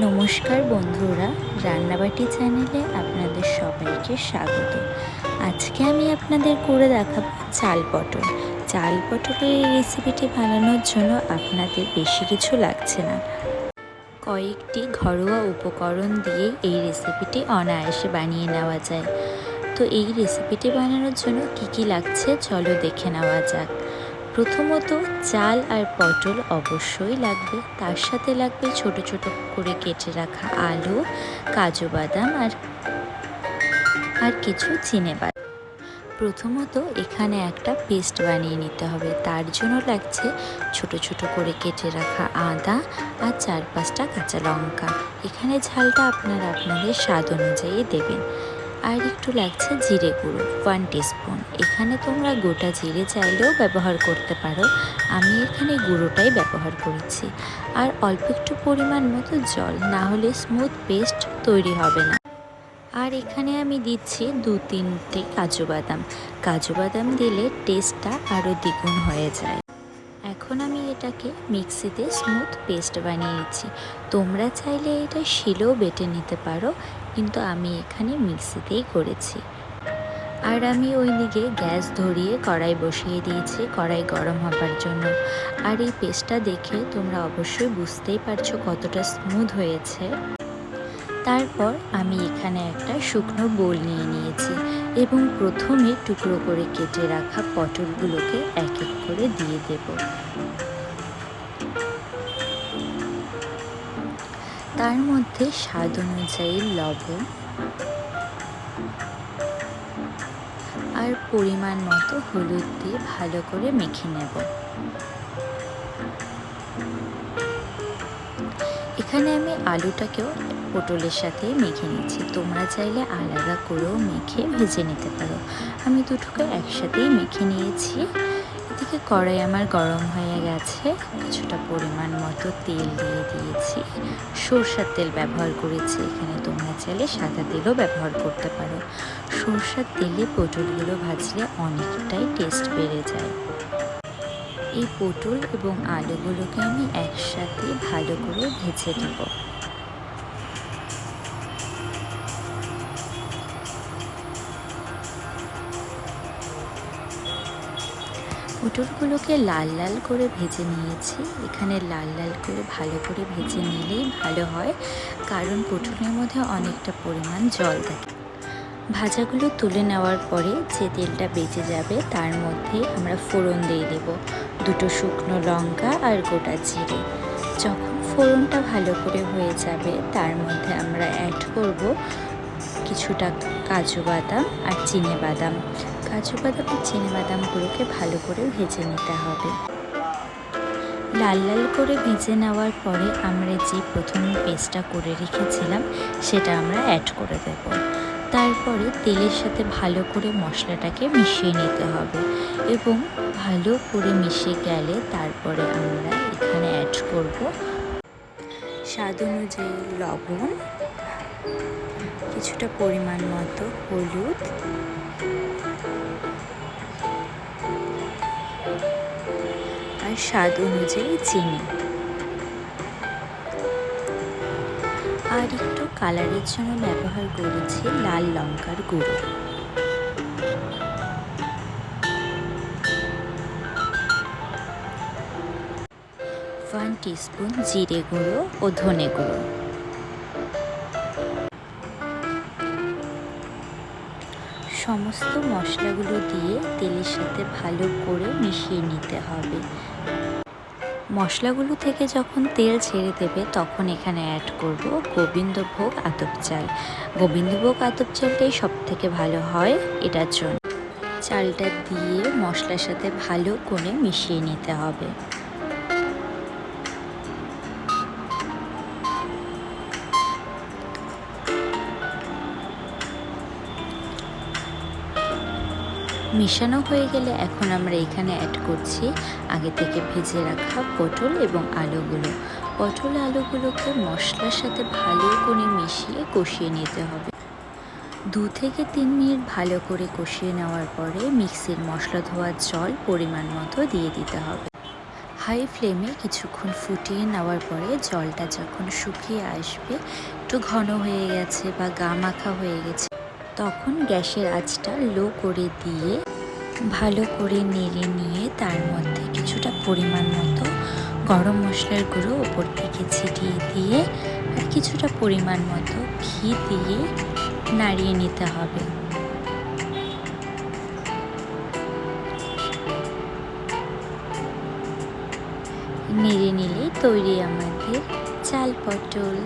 নমস্কার বন্ধুরা, রান্নাবাটি চ্যানেলে আপনাদের সবাইকে স্বাগত। আজকে আমি আপনাদের করে দেখাবো চাল পটল। চাল পটলের এই রেসিপিটি বানানোর জন্য আপনাদের বেশি কিছু লাগছে না। কয়েকটি ঘরোয়া উপকরণ দিয়েই এই রেসিপিটি অনায়াসে বানিয়ে নেওয়া যায়। তো এই রেসিপিটি বানানোর জন্য কি লাগছে চলো দেখে নেওয়া যাক। প্রথমত চাল আর পটল অবশ্যই লাগবে, তার সাথে লাগবে ছোট ছোট করে কেটে রাখা আলু, কাজু বাদাম আর কিছু চিনেবাদাম। প্রথমত এখানে একটা পেস্ট বানিয়ে নিতে হবে। তার জন্য লাগছে ছোট ছোট করে কেটে রাখা আদা আর 4-5টা কাঁচা লঙ্কা। এখানে ঝালটা আপনারা আপনাদের স্বাদ অনুযায়ী দেবেন। আর একটু লাগছে জিরে গুঁড়ো 1 টিস্পুন। এখানে তোমরা গোটা জিরে চাইলেও ব্যবহার করতে পারো, আমি এখানে গুঁড়োটাই ব্যবহার করেছি। আর অল্প একটু পরিমাণ মতো জল, না হলে স্মুথ পেস্ট তৈরি হবে না। আর এখানে আমি দিচ্ছি 2-3টে কাজু বাদাম। কাজু বাদাম দিলে টেস্টটা আরও দ্বিগুণ হয়ে যায়। এখন আমি এটাকে মিক্সিতে স্মুথ পেস্ট বানিয়ে নিচ্ছি। তোমরা চাইলে এটা শিলেও বেটে নিতে পারো, কিন্তু আমি এখানে মিক্সিতেই করেছি। আর আমি ওইদিকে গ্যাস ধরিয়ে কড়াই বসিয়ে দিয়েছি কড়াই গরম হবার জন্য। আর এই পেস্টটা দেখে তোমরা অবশ্যই বুঝতেই পারছো কতটা স্মুথ হয়েছে। তারপর আমি এখানে একটা শুকনো বোল নিয়ে নিয়েছি এবং প্রথমে টুকরো করে কেটে রাখা পটলগুলোকে এক এক করে দিয়ে দেব। তার মধ্যে স্বাদ অনুযায়ী লবণ আর পরিমাণ মতো হলুদ দিয়ে ভালো করে মেখে নেব। এখানে আমি আলুটাকেও পটলের সাথে মেখে নিচ্ছি। তোমরা চাইলে আলাদা করেও মেখে ভেজে নিতে পারো। আমি দুটোকে একসাথেই মেখে নিয়েছি। এদিকে কড়াই আমার গরম হয়ে গেছে। কিছুটা পরিমাণ মতো তেল দিয়ে দিয়েছি। সরষের তেল ব্যবহার করেছি এখানে, তোমরা চাইলে সাদা তেলও ব্যবহার করতে পারো। সরষের তেলে পটলগুলো ভাজলে অনেকটাই টেস্ট বেড়ে যায়। এই পটল এবং আলুগুলোকে আমি একসাথে ভালো করে ভেজে নেব। পটলগুলোকে লাল লাল করে ভেজে নিয়েছি। এখানে লাল লাল করে ভালো করে ভেজে নিলেই ভালো হয়, কারণ পটলের মধ্যে অনেকটা পরিমাণ জল থাকে। ভাজাগুলো তুলে নেওয়ার পরে যে তেলটা বেঁচে যাবে তার মধ্যে আমরা ফোড়ন দিয়ে দেব 2টো শুকনো লঙ্কা আর গোটা জিরে। যখন ফোড়নটা ভালো করে হয়ে যাবে তার মধ্যে আমরা অ্যাড করব কিছুটা কাজু বাদাম আর চিনেবাদাম। কাজু বাদাম আর চিনেবাদামগুলোকে ভালো করে ভেজে নিতে হবে। লাল লাল করে ভেজে নেওয়ার পরে আমরা যে প্রথমে পেস্টটা করে রেখেছিলাম সেটা আমরা অ্যাড করে দেব। তারপরে তেলের সাথে ভালো করে মশলাটাকে মিশিয়ে নিতে হবে এবং ভালো করে মিশে গেলে তারপরে আমরা এখানে অ্যাড করব স্বাদ অনুযায়ী লবণ, কিছুটা পরিমাণ মতো হলুদ আর স্বাদ অনুযায়ী চিনি। আর একটু কালারের জন্য ব্যবহার করেছি লাল লঙ্কার গুঁড়ো। ওয়ান টিস্পুন জিরে গুঁড়ো ও ধনে গুঁড়ো। সমস্ত মশলাগুলো দিয়ে তেলের সাথে ভালো করে মিশিয়ে নিতে হবে। মশলাগুলো থেকে যখন তেল ছেড়ে দেবে তখন এখানে অ্যাড করব গোবিন্দভোগ আতপ চাল। গোবিন্দভোগ আতপ চালটাই সবথেকে ভালো হয় এটার জন্য। চালটা দিয়ে মশলার সাথে ভালো করে মিশিয়ে নিতে হবে। মেশানো হয়ে গেলে এখন আমরা এখানে অ্যাড করছি আগে থেকে ভেজে রাখা পটল এবং আলুগুলো। পটল আলুগুলোকে মশলার সাথে ভালো করে মিশিয়ে কষিয়ে নিতে হবে। 2 থেকে 3 মিনিট ভালো করে কষিয়ে নেওয়ার পরে মিক্সির মশলা ধোয়ার জল পরিমাণ মতো দিয়ে দিতে হবে। হাই ফ্লেমে কিছুক্ষণ ফুটিয়ে নেওয়ার পরে জলটা যখন শুকিয়ে আসবে, একটু ঘন হয়ে গেছে বা গা মাখা হয়ে গেছে, তখন গ্যাসের আঁচটা লো করে দিয়ে ভালো করে নেড়ে নিয়ে তার মধ্যে কিছুটা পরিমাণ মতো গরম মশলার গুঁড়ো ওপর থেকে ছিটিয়ে দিয়ে আর কিছুটা পরিমাণ মতো ঘি দিয়ে নাড়িয়ে নিতে হবে। নেড়ে নিলে তৈরি আমাদের চাল পটল।